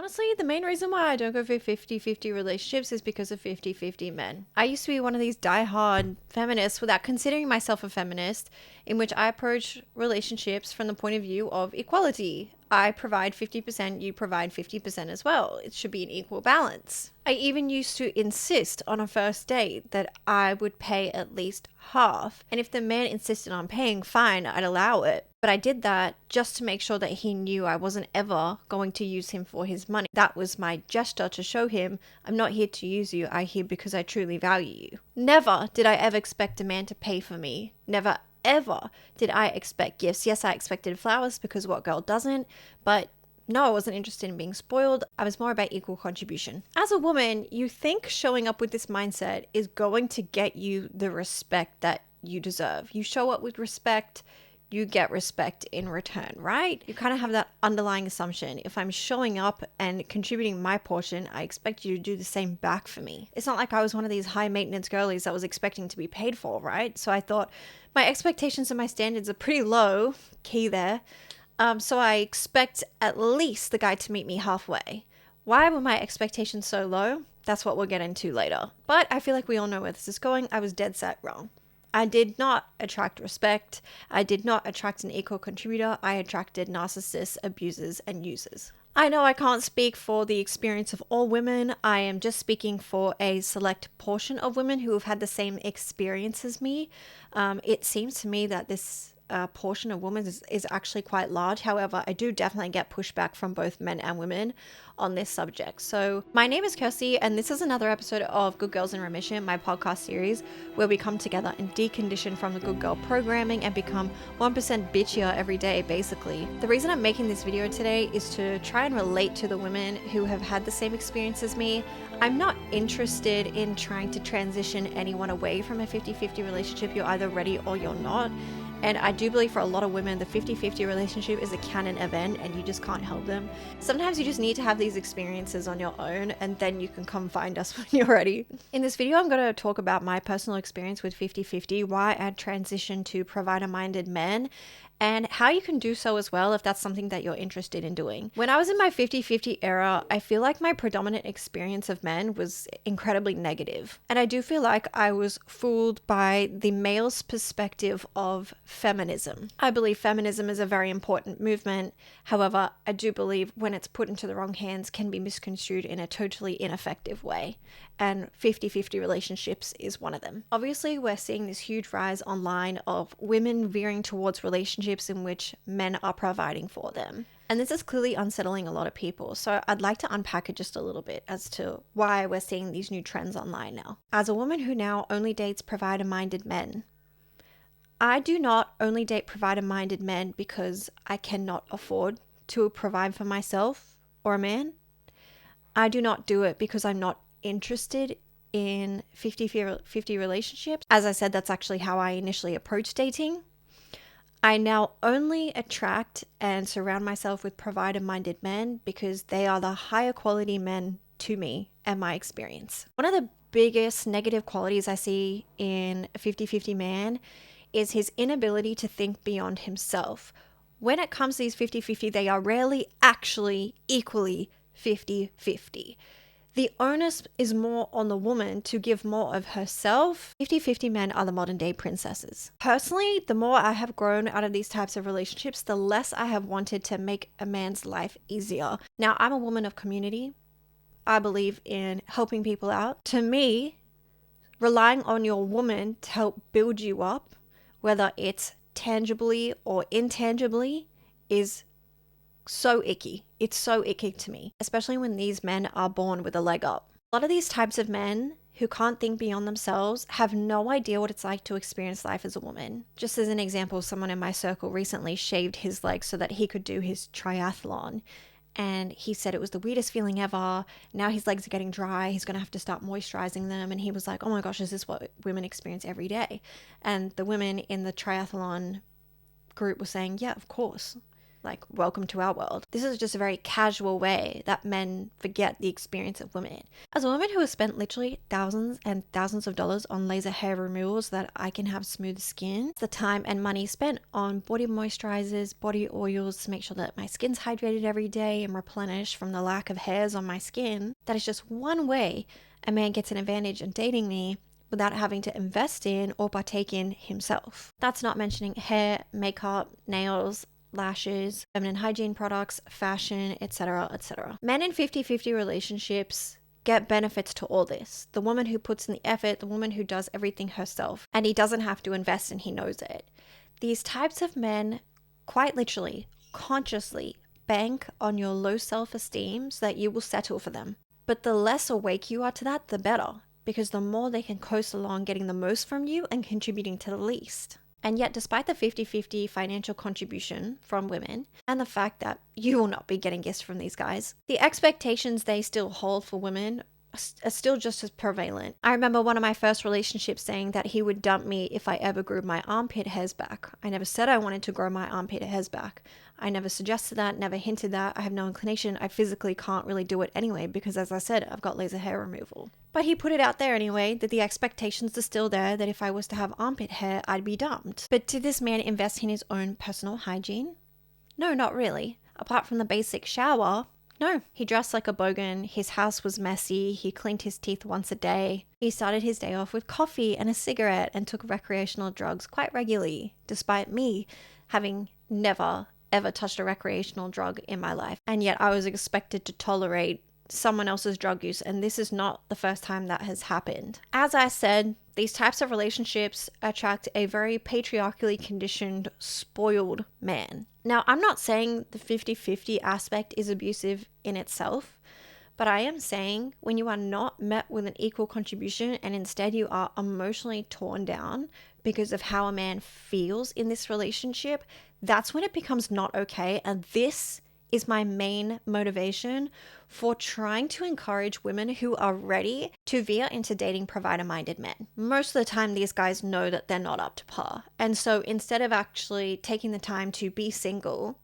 Honestly, the main reason why I don't go for 50-50 relationships is because of 50-50 men. I used to be one of these diehard feminists without considering myself a feminist, in which I approach relationships from the point of view of equality. I provide 50%, you provide 50% as well. It should be an equal balance. I even used to insist on a first date that I would pay at least half. And if the man insisted on paying, fine, I'd allow it. But I did that just to make sure that he knew I wasn't ever going to use him for his money. That was my gesture to show him, I'm not here to use you, I'm here because I truly value you. Never did I ever expect a man to pay for me. Never ever did I expect gifts. Yes, I expected flowers because what girl doesn't, but no, I wasn't interested in being spoiled. I was more about equal contribution. As a woman, you think showing up with this mindset is going to get you the respect that you deserve. You show up with respect, you get respect in return, right? You kind of have that underlying assumption. If I'm showing up and contributing my portion, I expect you to do the same back for me. It's not like I was one of these high maintenance girlies that was expecting to be paid for, right? So I thought my expectations and my standards are pretty low, key there. So I expect at least the guy to meet me halfway. Why were my expectations so low? That's what we'll get into later. But I feel like we all know where this is going. I was dead set wrong. I did not attract respect. I did not attract an equal contributor. I attracted narcissists, abusers, and users. I know I can't speak for the experience of all women. I am just speaking for a select portion of women who have had the same experience as me. It seems to me that this portion of women is actually quite large. However, I do definitely get pushback from both men and women on this subject. So my name is Kirsty, and this is another episode of Good Girls in Remission, my podcast series, where we come together and decondition from the good girl programming and become 1% bitchier every day, basically. The reason I'm making this video today is to try and relate to the women who have had the same experience as me. I'm not interested in trying to transition anyone away from a 50-50 relationship. You're either ready or you're not. And I do believe for a lot of women, the 50-50 relationship is a canon event and you just can't help them. Sometimes you just need to have these experiences on your own and then you can come find us when you're ready. In this video, I'm going to talk about my personal experience with 50-50, why I transitioned to provider-minded men, and how you can do so as well if that's something that you're interested in doing. When I was in my 50-50 era, I feel like my predominant experience of men was incredibly negative. And I do feel like I was fooled by the male's perspective of feminism. I believe feminism is a very important movement. However, I do believe when it's put into the wrong hands can be misconstrued in a totally ineffective way. And 50-50 relationships is one of them. Obviously, we're seeing this huge rise online of women veering towards relationships in which men are providing for them. And this is clearly unsettling a lot of people. So I'd like to unpack it just a little bit as to why we're seeing these new trends online now. As a woman who now only dates provider-minded men, I do not only date provider-minded men because I cannot afford to provide for myself or a man. I do not do it because I'm not interested in 50-50 relationships. As I said, that's actually how I initially approached dating. I now only attract and surround myself with provider-minded men because they are the higher quality men to me and my experience. One of the biggest negative qualities I see in a 50-50 man is his inability to think beyond himself. When it comes to these 50-50, they are rarely actually equally 50-50. The onus is more on the woman to give more of herself. 50-50 men are the modern day princesses. Personally, the more I have grown out of these types of relationships, the less I have wanted to make a man's life easier. Now, I'm a woman of community. I believe in helping people out. To me, relying on your woman to help build you up, whether it's tangibly or intangibly, is so icky. It's so icky to me, especially when these men are born with a leg up. A lot of these types of men who can't think beyond themselves have no idea what it's like to experience life as a woman. Just as an example, someone in my circle recently shaved his legs so that he could do his triathlon. And he said it was the weirdest feeling ever. Now his legs are getting dry. He's going to have to start moisturizing them. And he was like, oh my gosh, is this what women experience every day? And the women in the triathlon group were saying, yeah, of course. like, welcome to our world. This is just a very casual way that men forget the experience of women. As a woman who has spent literally thousands and thousands of dollars on laser hair removal so that I can have smooth skin, the time and money spent on body moisturizers, body oils to make sure that my skin's hydrated every day and replenished from the lack of hairs on my skin, that is just one way a man gets an advantage in dating me without having to invest in or partake in himself. That's not mentioning hair, makeup, nails, lashes, feminine hygiene products, fashion, etc., etc. Men in 50-50 relationships get benefits to all this. The woman who puts in the effort, the woman who does everything herself, and he doesn't have to invest and he knows it. These types of men quite literally, consciously bank on your low self-esteem so that you will settle for them. But the less awake you are to that, the better, because the more they can coast along getting the most from you and contributing to the least. And yet, despite the 50-50 financial contribution from women and the fact that you will not be getting gifts from these guys, the expectations they still hold for women are still just as prevalent. I remember one of my first relationships saying that he would dump me if I ever grew my armpit hairs back. I never said I wanted to grow my armpit hairs back. I never suggested that, never hinted that. I have no inclination. I physically can't really do it anyway because, as I said, I've got laser hair removal. But he put it out there anyway that the expectations are still there that if I was to have armpit hair, I'd be dumped. But did this man invest in his own personal hygiene? No, not really. Apart from the basic shower, no. He dressed like a bogan, his house was messy, he cleaned his teeth once a day. He started his day off with coffee and a cigarette and took recreational drugs quite regularly, despite me having never, ever touched a recreational drug in my life. And yet I was expected to tolerate someone else's drug use, and this is not the first time that has happened. As I said, these types of relationships attract a very patriarchally conditioned, spoiled man. Now, I'm not saying the 50-50 aspect is abusive in itself, but I am saying when you are not met with an equal contribution and instead you are emotionally torn down because of how a man feels in this relationship, that's when it becomes not okay. And this is my main motivation for trying to encourage women who are ready to veer into dating provider-minded men. Most of the time, these guys know that they're not up to par. And so instead of actually taking the time to be single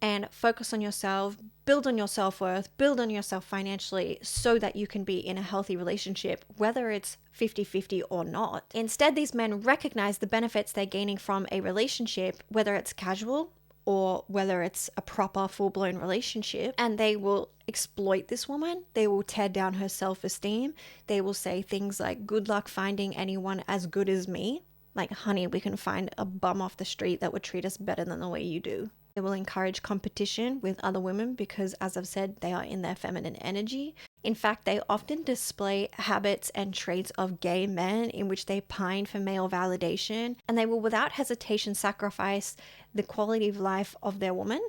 and focus on yourself, build on your self-worth, build on yourself financially so that you can be in a healthy relationship, whether it's 50-50 or not. Instead, these men recognize the benefits they're gaining from a relationship, whether it's casual or whether it's a proper full-blown relationship, and they will exploit this woman. They will tear down her self-esteem. They will say things like, good luck finding anyone as good as me. Like, honey, we can find a bum off the street that would treat us better than the way you do. They will encourage competition with other women because, as I've said, they are in their feminine energy. In fact, they often display habits and traits of gay men in which they pine for male validation, and they will without hesitation sacrifice the quality of life of their woman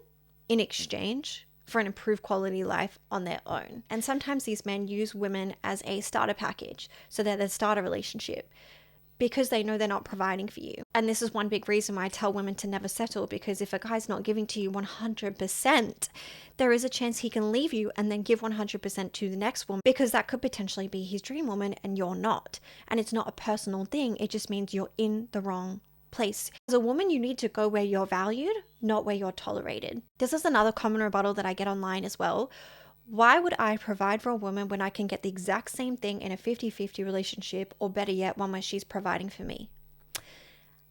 in exchange for an improved quality life on their own. And sometimes these men use women as a starter package, so they're the starter relationship, because they know they're not providing for you. And this is one big reason why I tell women to never settle, because if a guy's not giving to you 100%, there is a chance he can leave you and then give 100% to the next woman, because that could potentially be his dream woman and you're not. And it's not a personal thing. It just means you're in the wrong place. As a woman, you need to go where you're valued, not where you're tolerated. This is another common rebuttal that I get online as well. Why would I provide for a woman when I can get the exact same thing in a 50-50 relationship, or better yet, one where she's providing for me?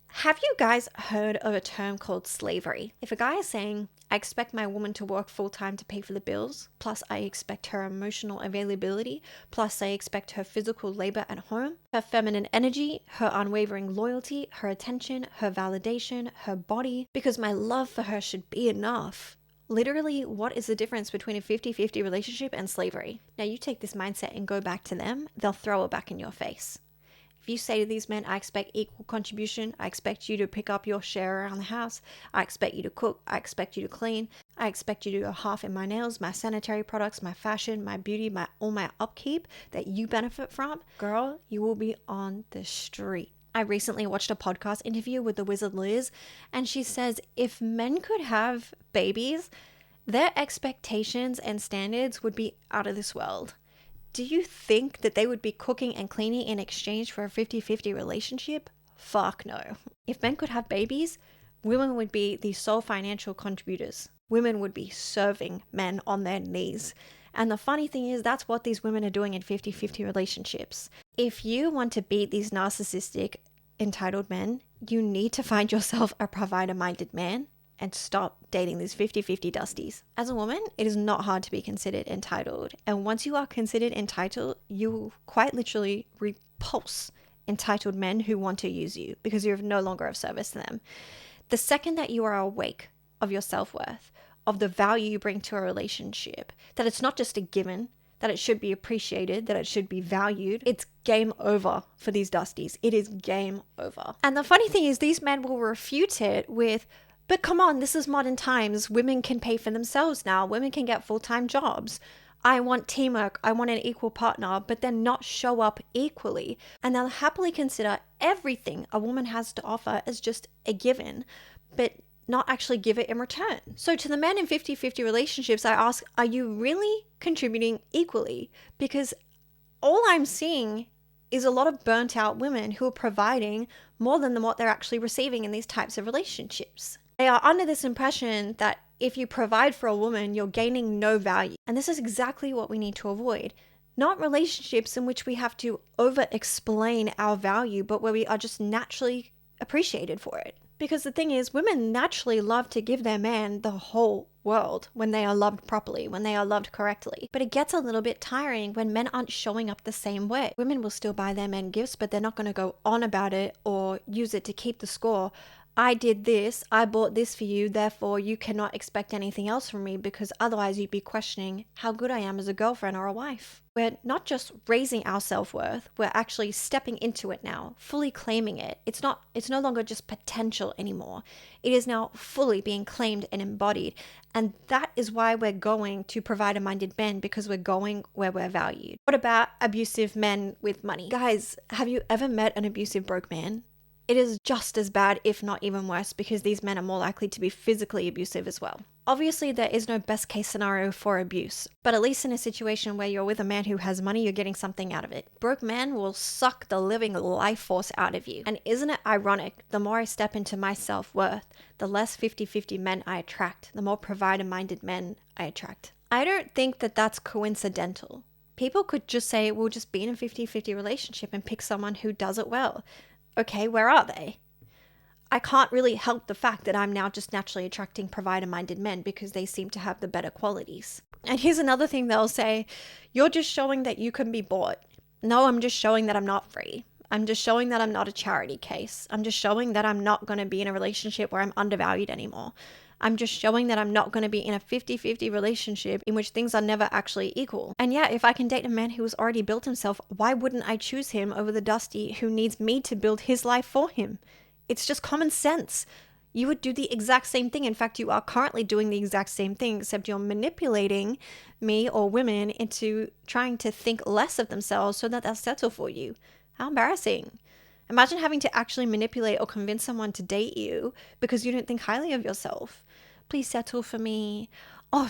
Have you guys heard of a term called slavery? If a guy is saying, I expect my woman to work full-time to pay for the bills, plus I expect her emotional availability, plus I expect her physical labor at home, her feminine energy, her unwavering loyalty, her attention, her validation, her body, because my love for her should be enough. Literally, what is the difference between a 50-50 relationship and slavery? Now, you take this mindset and go back to them, they'll throw it back in your face. If you say to these men, I expect equal contribution, I expect you to pick up your share around the house, I expect you to cook, I expect you to clean, I expect you to do half in my nails, my sanitary products, my fashion, my beauty, all my upkeep that you benefit from, girl, you will be on the street. I recently watched a podcast interview with the Wizard Liz, and she says if men could have babies, their expectations and standards would be out of this world. Do you think that they would be cooking and cleaning in exchange for a 50-50 relationship? Fuck no. If men could have babies, women would be the sole financial contributors. Women would be serving men on their knees. And the funny thing is, that's what these women are doing in 50-50 relationships. If you want to beat these narcissistic, entitled men, you need to find yourself a provider-minded man and stop dating these 50-50 dusties. As a woman, it is not hard to be considered entitled. And once you are considered entitled, you quite literally repulse entitled men who want to use you because you're no longer of service to them. The second that you are awake of your self-worth, of the value you bring to a relationship, that it's not just a given, that it should be appreciated, that it should be valued, it's game over for these dusties. It is game over. And the funny thing is, these men will refute it with, but come on, this is modern times. Women can pay for themselves now. Women can get full-time jobs. I want teamwork. I want an equal partner, but then not show up equally. And they'll happily consider everything a woman has to offer as just a given, but not actually give it in return. So to the men in 50-50 relationships, I ask, are you really contributing equally? Because all I'm seeing is a lot of burnt out women who are providing more than what they're actually receiving in these types of relationships. They are under this impression that if you provide for a woman, you're gaining no value. And this is exactly what we need to avoid. Not relationships in which we have to over-explain our value, but where we are just naturally appreciated for it. Because the thing is, women naturally love to give their man the whole world when they are loved properly, when they are loved correctly. But it gets a little bit tiring when men aren't showing up the same way. Women will still buy their men gifts, but they're not going to go on about it or use it to keep the score. I did this, I bought this for you, therefore you cannot expect anything else from me, because otherwise you'd be questioning how good I am as a girlfriend or a wife. We're not just raising our self-worth, we're actually stepping into it now, fully claiming it. It's no longer just potential anymore. It is now fully being claimed and embodied. And that is why we're going to provider-minded men, because we're going where we're valued. What about abusive men with money? Guys, have you ever met an abusive broke man? It is just as bad, if not even worse, because these men are more likely to be physically abusive as well. Obviously, there is no best case scenario for abuse, but at least in a situation where you're with a man who has money, you're getting something out of it. Broke men will suck the living life force out of you. And isn't it ironic, the more I step into my self-worth, the less 50-50 men I attract, the more provider-minded men I attract. I don't think that that's coincidental. People could just say, we'll just be in a 50-50 relationship and pick someone who does it well. Okay, where are they? I can't really help the fact that I'm now just naturally attracting provider-minded men because they seem to have the better qualities. And here's another thing they'll say, you're just showing that you can be bought. No, I'm just showing that I'm not free. I'm just showing that I'm not a charity case. I'm just showing that I'm not going to be in a relationship where I'm undervalued anymore. I'm just showing that I'm not going to be in a 50-50 relationship in which things are never actually equal. And yeah, if I can date a man who has already built himself, why wouldn't I choose him over the dusty who needs me to build his life for him? It's just common sense. You would do the exact same thing. In fact, you are currently doing the exact same thing, except you're manipulating me or women into trying to think less of themselves so that they'll settle for you. How embarrassing. Imagine having to actually manipulate or convince someone to date you because you don't think highly of yourself. Please settle for me. Oh,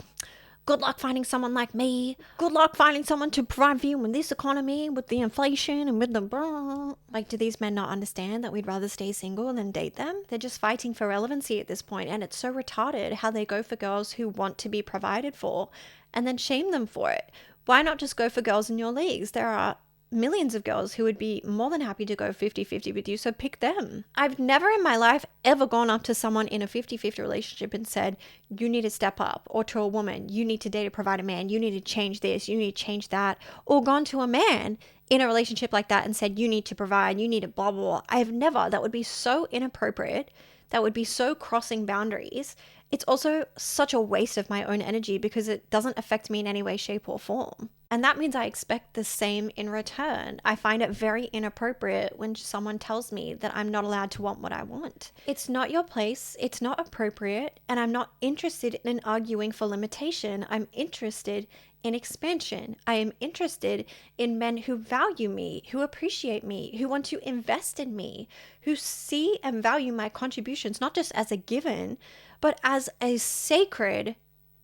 good luck finding someone like me. Good luck finding someone to provide for you in this economy with the inflation and with the... Like, do these men not understand that we'd rather stay single than date them? They're just fighting for relevancy at this point, and it's so retarded how they go for girls who want to be provided for and then shame them for it. Why not just go for girls in your leagues? There are millions of girls who would be more than happy to go 50-50 with you, so pick them. I've never in my life ever gone up to someone in a 50-50 relationship and said, you need to step up, or to a woman, you need to date a provider man, you need to change this, you need to change that, or gone to a man in a relationship like that and said, you need to provide, you need to blah, blah, blah. I have never. That would be so inappropriate. That would be so crossing boundaries. It's also such a waste of my own energy because it doesn't affect me in any way, shape, or form. And that means I expect the same in return. I find it very inappropriate when someone tells me that I'm not allowed to want what I want. It's not your place, it's not appropriate, and I'm not interested in arguing for limitation. I'm interested in expansion. I am interested in men who value me, who appreciate me, who want to invest in me, who see and value my contributions, not just as a given, but as a sacred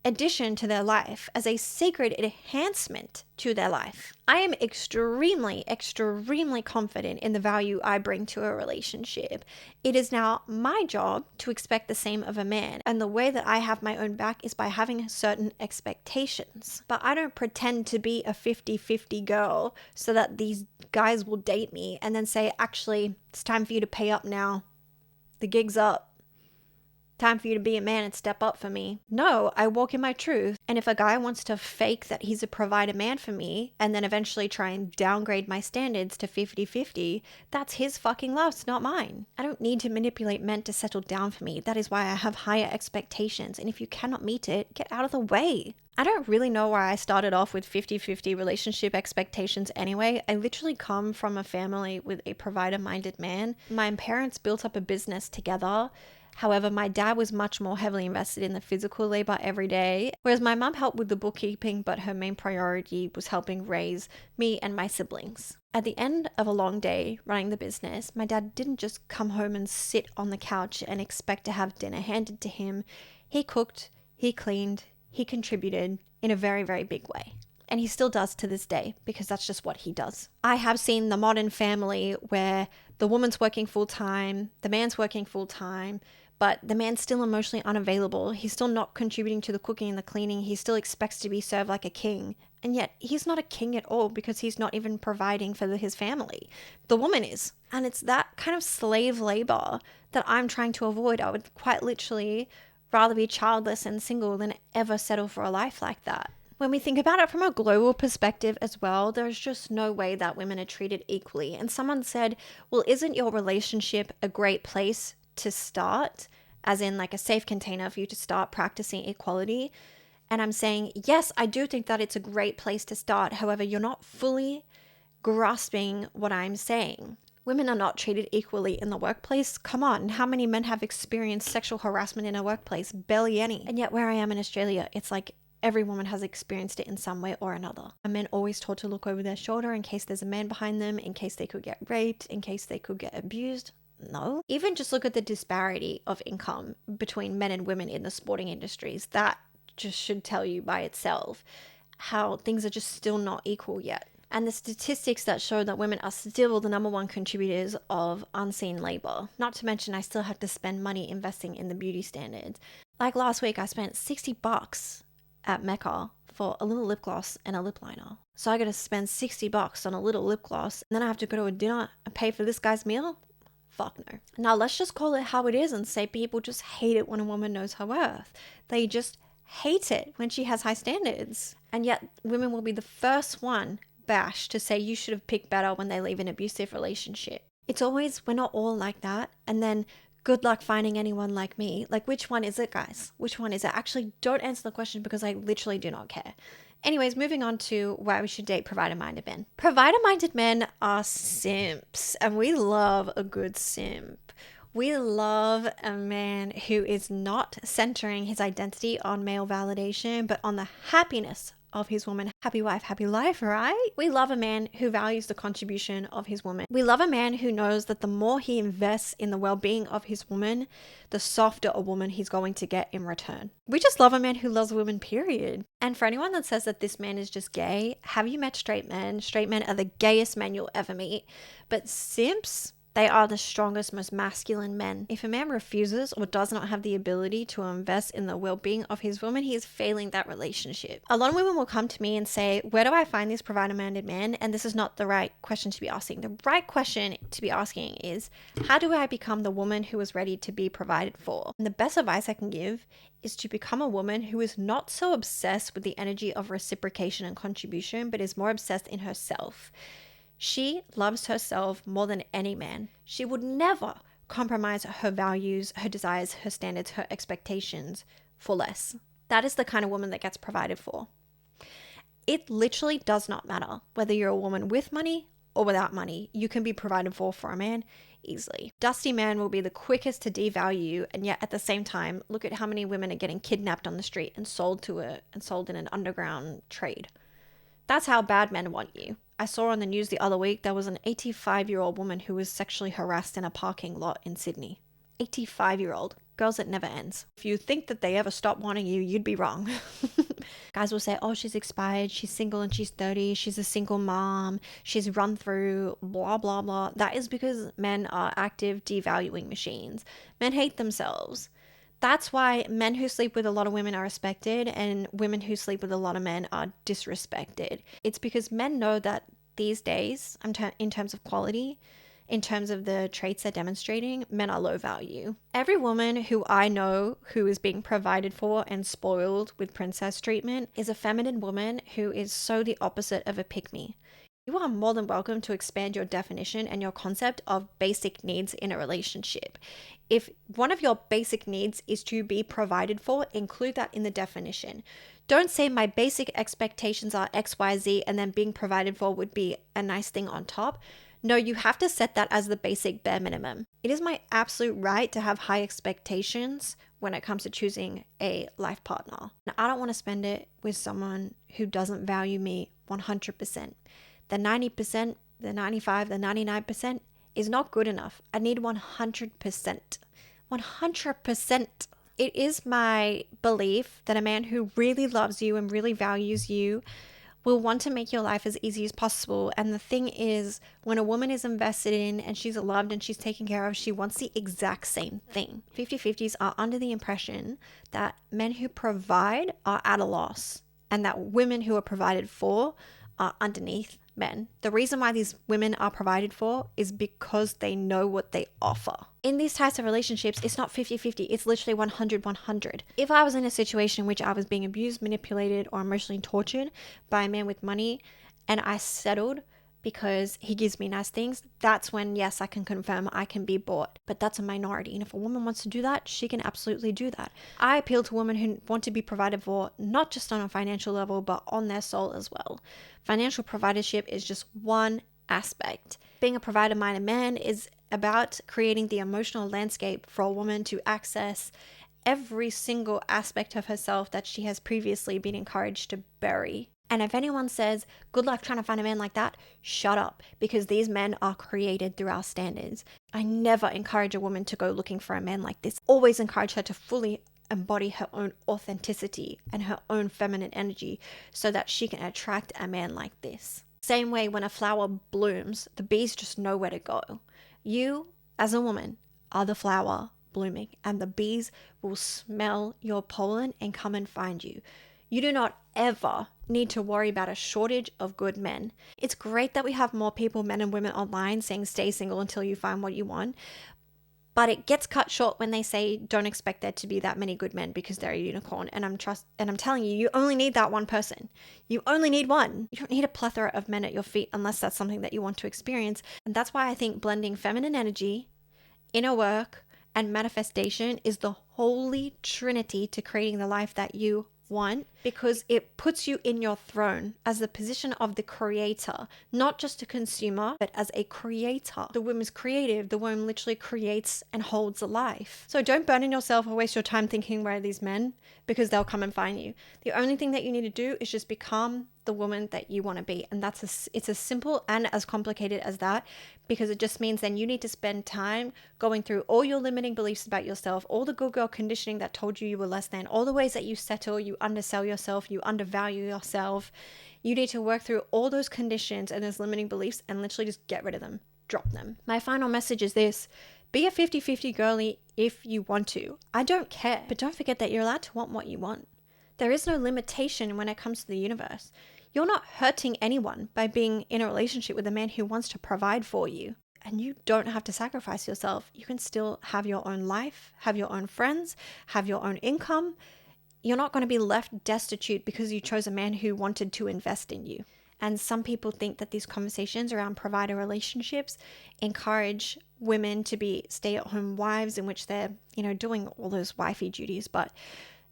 addition to their life, as a sacred enhancement to their life. I am extremely, extremely confident in the value I bring to a relationship. It is now my job to expect the same of a man. And the way that I have my own back is by having certain expectations. But I don't pretend to be a 50-50 girl so that these guys will date me and then say, actually, it's time for you to pay up now. The gig's up. Time for you to be a man and step up for me. No, I walk in my truth. And if a guy wants to fake that he's a provider man for me and then eventually try and downgrade my standards to 50-50, that's his fucking loss, not mine. I don't need to manipulate men to settle down for me. That is why I have higher expectations. And if you cannot meet it, get out of the way. I don't really know why I started off with 50-50 relationship expectations anyway. I literally come from a family with a provider-minded man. My parents built up a business together. However, my dad was much more heavily invested in the physical labor every day, whereas my mum helped with the bookkeeping, but her main priority was helping raise me and my siblings. At the end of a long day running the business, my dad didn't just come home and sit on the couch and expect to have dinner handed to him. He cooked, he cleaned, he contributed in a very, very big way. And he still does to this day because that's just what he does. I have seen the modern family where the woman's working full-time, the man's working full-time, but the man's still emotionally unavailable. He's still not contributing to the cooking and the cleaning. He still expects to be served like a king. And yet he's not a king at all because he's not even providing for his family. The woman is. And it's that kind of slave labor that I'm trying to avoid. I would quite literally rather be childless and single than ever settle for a life like that. When we think about it from a global perspective as well, there's just no way that women are treated equally. And someone said, well, isn't your relationship a great place to start, as in like a safe container for you to start practicing equality? And I'm saying, yes, I do think that it's a great place to start. However, you're not fully grasping what I'm saying. Women are not treated equally in the workplace. Come on, how many men have experienced sexual harassment in a workplace? Barely any. And yet where I am in Australia, it's like every woman has experienced it in some way or another. Are men always taught to look over their shoulder in case there's a man behind them, in case they could get raped, in case they could get abused? No. Even just look at the disparity of income between men and women in the sporting industries. That just should tell you by itself how things are just still not equal yet. And the statistics that show that women are still the number one contributors of unseen labor. Not to mention I still have to spend money investing in the beauty standards. Like last week I spent $60 at Mecca for a little lip gloss and a lip liner. So I got to spend $60 on a little lip gloss and then I have to go to a dinner and pay for this guy's meal? Fuck no. Now let's just call it how it is and say people just hate it when a woman knows her worth. They just hate it when she has high standards. And yet women will be the first one bashed to say you should have picked better when they leave an abusive relationship. It's always, we're not all like that. And then good luck finding anyone like me. Like, which one is it, guys? Which one is it? Actually, don't answer the question because I literally do not care. Anyways, moving on to why we should date provider-minded men. Provider-minded men are simps, and we love a good simp. We love a man who is not centering his identity on male validation, but on the happiness of his woman. Happy wife, happy life, right? We love a man who values the contribution of his woman. We love a man who knows that the more he invests in the well-being of his woman, the softer a woman he's going to get in return. We just love a man who loves women, period. And for anyone that says that this man is just gay, have you met straight men? Straight men are the gayest men you'll ever meet. But simps, they are the strongest, most masculine men. If a man refuses or does not have the ability to invest in the well-being of his woman, he is failing that relationship. A lot of women will come to me and say, where do I find these provider-minded men? And this is not the right question to be asking. The right question to be asking is, how do I become the woman who is ready to be provided for? And the best advice I can give is to become a woman who is not so obsessed with the energy of reciprocation and contribution, but is more obsessed in herself. She loves herself more than any man. She would never compromise her values, her desires, her standards, her expectations for less. That is the kind of woman that gets provided for. It literally does not matter whether you're a woman with money or without money. You can be provided for a man easily. Dusty man will be the quickest to devalue you, and yet at the same time, look at how many women are getting kidnapped on the street and sold in an underground trade. That's how bad men want you. I saw on the news the other week there was an 85-year-old woman who was sexually harassed in a parking lot in Sydney. 85-year-old. Girls, it never ends. If you think that they ever stop wanting you, you'd be wrong. Guys will say, oh, she's expired, she's single and she's 30, she's a single mom, she's run through, blah, blah, blah. That is because men are active devaluing machines. Men hate themselves. That's why men who sleep with a lot of women are respected and women who sleep with a lot of men are disrespected. It's because men know that these days, in terms of quality, in terms of the traits they're demonstrating, men are low value. Every woman who I know who is being provided for and spoiled with princess treatment is a feminine woman who is so the opposite of a pick-me. You are more than welcome to expand your definition and your concept of basic needs in a relationship. If one of your basic needs is to be provided for, include that in the definition. Don't say my basic expectations are XYZ and then being provided for would be a nice thing on top. No, you have to set that as the basic bare minimum. It is my absolute right to have high expectations when it comes to choosing a life partner. Now, I don't want to spend it with someone who doesn't value me 100%. The 90%, the 95%, the 99% is not good enough. I need 100%. 100%. It is my belief that a man who really loves you and really values you will want to make your life as easy as possible. And the thing is, when a woman is invested in and she's loved and she's taken care of, she wants the exact same thing. 50-50s are under the impression that men who provide are at a loss and that women who are provided for are underneath men. The reason why these women are provided for is because they know what they offer. In these types of relationships, it's not 50-50, it's literally 100-100. If I was in a situation in which I was being abused, manipulated, or emotionally tortured by a man with money, and I settled because he gives me nice things, that's when, yes, I can confirm I can be bought. But that's a minority. And if a woman wants to do that, she can absolutely do that. I appeal to women who want to be provided for, not just on a financial level, but on their soul as well. Financial providership is just one aspect. Being a provider-minded man is about creating the emotional landscape for a woman to access every single aspect of herself that she has previously been encouraged to bury. And if anyone says, good luck trying to find a man like that, shut up, because these men are created through our standards. I never encourage a woman to go looking for a man like this. Always encourage her to fully embody her own authenticity and her own feminine energy so that she can attract a man like this. Same way when a flower blooms, the bees just know where to go. You, as a woman, are the flower blooming, and the bees will smell your pollen and come and find you. You do not ever need to worry about a shortage of good men. It's great that we have more people, men and women online, saying stay single until you find what you want. But it gets cut short when they say don't expect there to be that many good men because they're a unicorn. And I'm telling you, you only need that one person. You only need one. You don't need a plethora of men at your feet unless that's something that you want to experience. And that's why I think blending feminine energy, inner work, and manifestation is the holy trinity to creating the life that you want, because it puts you in your throne as the position of the creator, not just a consumer, but as a creator. The womb is creative. The womb literally creates and holds a life. So don't burden yourself or waste your time thinking where are these men, because they'll come and find you. The only thing that you need to do is just become the woman that you want to be. And it's as simple and as complicated as that, because it just means then you need to spend time going through all your limiting beliefs about yourself, all the good girl conditioning that told you were less than, all the ways that you settle, you undersell yourself, you undervalue yourself. You need to work through all those conditions and those limiting beliefs and literally just get rid of them, drop them. My final message is this: be a 50-50 girly if you want to. I don't care, but don't forget that you're allowed to want what you want. There is no limitation when it comes to the universe. You're not hurting anyone by being in a relationship with a man who wants to provide for you. And you don't have to sacrifice yourself. You can still have your own life, have your own friends, have your own income. You're not going to be left destitute because you chose a man who wanted to invest in you. And some people think that these conversations around provider relationships encourage women to be stay-at-home wives in which they're, doing all those wifey duties. But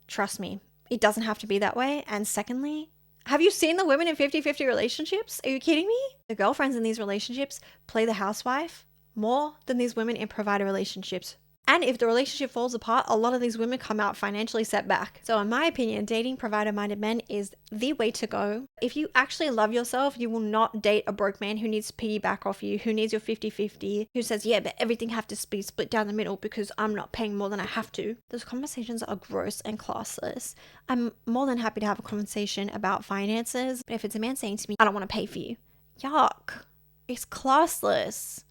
trust me, it doesn't have to be that way. And secondly, have you seen the women in 50-50 relationships? Are you kidding me? The girlfriends in these relationships play the housewife more than these women in provider relationships And if the relationship falls apart, a lot of these women come out financially set back. So in my opinion, dating provider-minded men is the way to go. If you actually love yourself, you will not date a broke man who needs to piggyback off you, who needs your 50-50, who says, yeah, but everything have to be split down the middle because I'm not paying more than I have to. Those conversations are gross and classless. I'm more than happy to have a conversation about finances, but if it's a man saying to me, I don't want to pay for you, yuck, it's classless.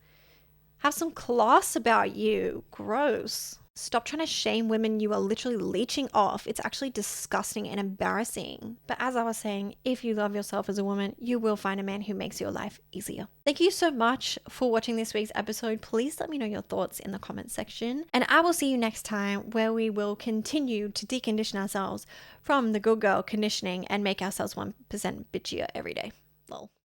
Have some class about you. Gross. Stop trying to shame women you are literally leeching off. It's actually disgusting and embarrassing. But as I was saying, if you love yourself as a woman, you will find a man who makes your life easier. Thank you so much for watching this week's episode. Please let me know your thoughts in the comment section. And I will see you next time, where we will continue to decondition ourselves from the good girl conditioning and make ourselves 1% bitchier every day. Lol.